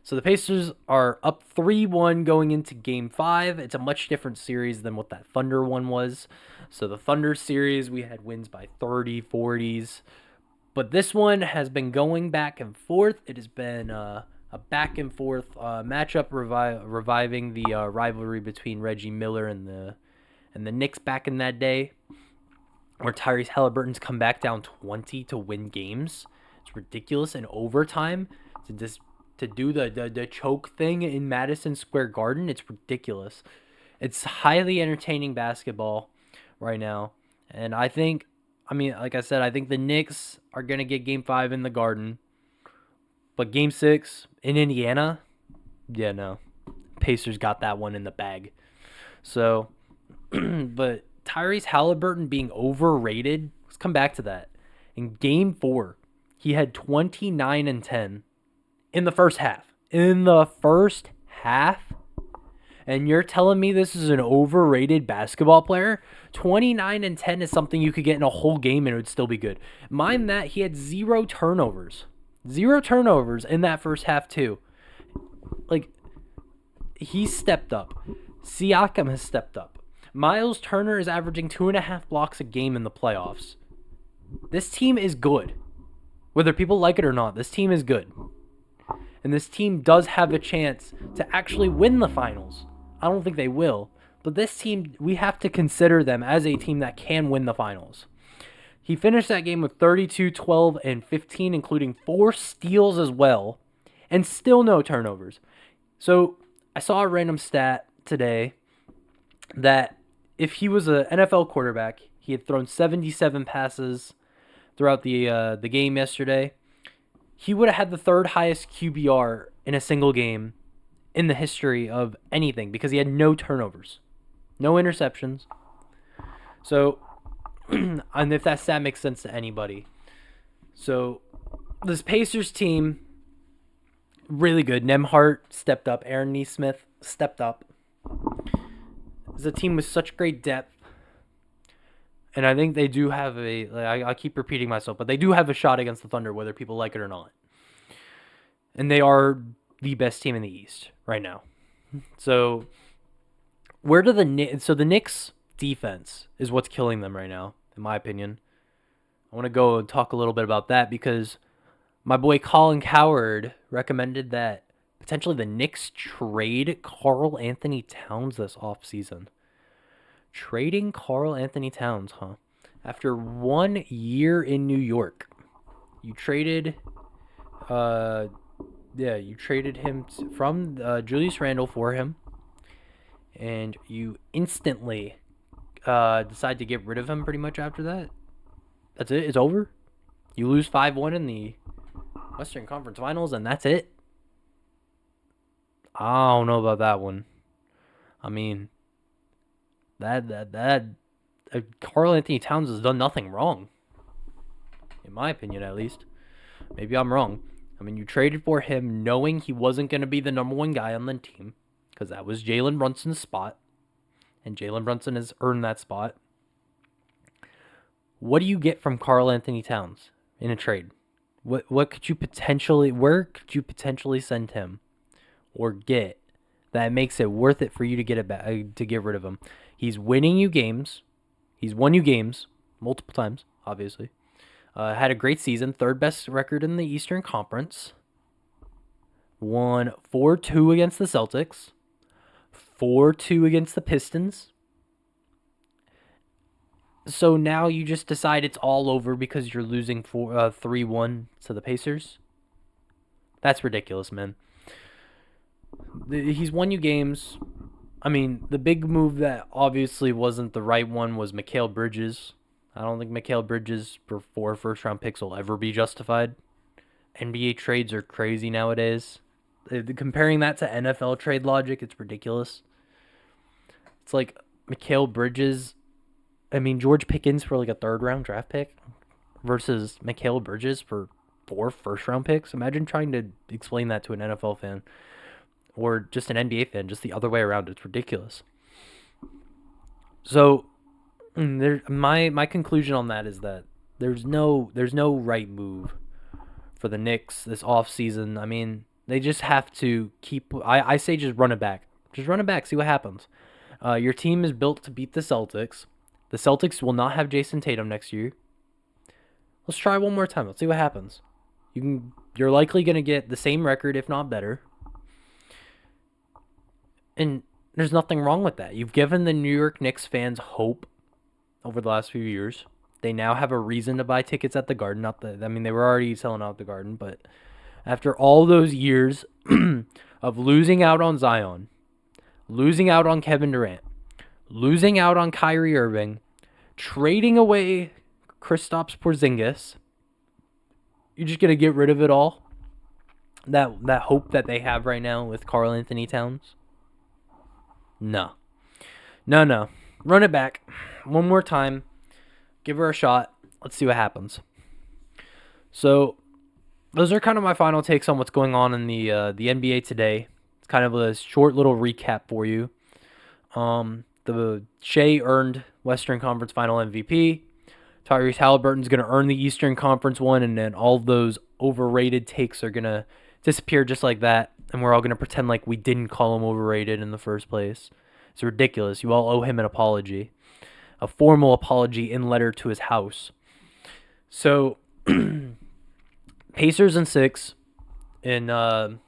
So the Pacers are up 3-1 going into game 5. It's a much different series than what that Thunder one was. So the Thunder series, we had wins by 30, 40s. But this one has been going back and forth. It has been a back and forth matchup, reviving the rivalry between Reggie Miller and the Knicks back in that day, where Tyrese Haliburton's come back down 20 to win games. It's ridiculous. In overtime, to do the choke thing in Madison Square Garden, it's ridiculous. It's highly entertaining basketball right now. And like I said, I think the Knicks are going to get game 5 in the Garden. But game 6 in Indiana, yeah, no. Pacers got that one in the bag. So, but Tyrese Haliburton being overrated, let's come back to that. In game 4, he had 29 and 10 in the first half. In the first half? And you're telling me this is an overrated basketball player? 29 and 10 is something you could get in a whole game and it would still be good. Mind that he had 0 turnovers. 0 turnovers in that first half too. Like, he stepped up. Siakam has stepped up. Miles Turner is averaging 2.5 blocks a game in the playoffs. This team is good. Whether people like it or not, this team is good. And this team does have a chance to actually win the finals. I don't think they will. But this team, we have to consider them as a team that can win the finals. He finished that game with 32, 12, and 15, including 4 steals as well. And still no turnovers. So I saw a random stat today that if he was an NFL quarterback, he had thrown 77 passes throughout the game yesterday. He would have had the 3rd highest QBR in a single game in the history of anything because he had no turnovers, no interceptions. So, and if that stat makes sense to anybody. So, this Pacers team, really good. Nembhard stepped up. Aaron Nesmith stepped up. It's a team with such great depth. And I think they do have I keep repeating myself, but they do have a shot against the Thunder, whether people like it or not. And they are the best team in the East right now. So, the Knicks defense is what's killing them right now, in my opinion. I want to go and talk a little bit about that because my boy Colin Cowherd recommended that potentially the Knicks trade Karl Anthony Towns this offseason. Trading Karl Anthony Towns, huh? After 1 year in New York, you traded, you traded him from Julius Randle for him, and you instantly decide to get rid of him pretty much after that. That's it. It's over. You lose 5-1 in the Western Conference Finals, and that's it. I don't know about that one. I mean, that Karl Anthony Towns has done nothing wrong, in my opinion, at least. Maybe I'm wrong. I mean, you traded for him knowing he wasn't going to be the number 1 guy on the team because that was Jalen Brunson's spot, and Jalen Brunson has earned that spot. What do you get from Karl Anthony Towns in a trade? Where could you potentially send him or get that makes it worth it for you to get it back, to get rid of him? He's winning you games. He's won you games multiple times, obviously. Had a great season, 3rd best record in the Eastern Conference. Won 4-2 against the Celtics. 4-2 against the Pistons. So now you just decide it's all over because you're losing 3-1 to the Pacers? That's ridiculous, man. He's won you games. I mean, the big move that obviously wasn't the right one was Mikal Bridges. I don't think Mikal Bridges for 4 first-round picks will ever be justified. NBA trades are crazy nowadays. Comparing that to NFL trade logic, it's ridiculous. It's like Mikal Bridges, George Pickens for like a 3rd-round draft pick versus Mikal Bridges for 4 first-round picks. Imagine trying to explain that to an NFL fan. Or just an NBA fan, just the other way around. It's ridiculous. So, my conclusion on that is that there's no right move for the Knicks this offseason. I mean, They just have to keep. I say just run it back. Just run it back. See what happens. Your team is built to beat the Celtics. The Celtics will not have Jason Tatum next year. Let's try one more time. Let's see what happens. You're likely going to get the same record, if not better. And there's nothing wrong with that. You've given the New York Knicks fans hope over the last few years. They now have a reason to buy tickets at the Garden. They were already selling out the Garden, but after all those years of losing out on Zion, losing out on Kevin Durant, losing out on Kyrie Irving, trading away Kristaps Porzingis, you're just gonna get rid of it all. That hope that they have right now with Karl Anthony Towns. No. Run it back one more time. Give her a shot. Let's see what happens. So, those are kind of my final takes on what's going on in the NBA today. It's kind of a short little recap for you. The Shea earned Western Conference Final MVP. Tyrese Haliburton's going to earn the Eastern Conference one, and then all those overrated takes are going to disappear just like that, and we're all going to pretend like we didn't call him overrated in the first place. It's ridiculous. You all owe him an apology, a formal apology in letter to his house. So, Pacers in 6 in the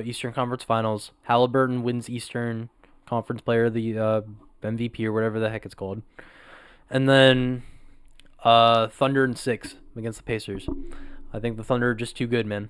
Eastern Conference Finals. Haliburton wins Eastern Conference Player of the MVP or whatever the heck it's called. And then Thunder in 6 against the Pacers. I think the Thunder are just too good, man.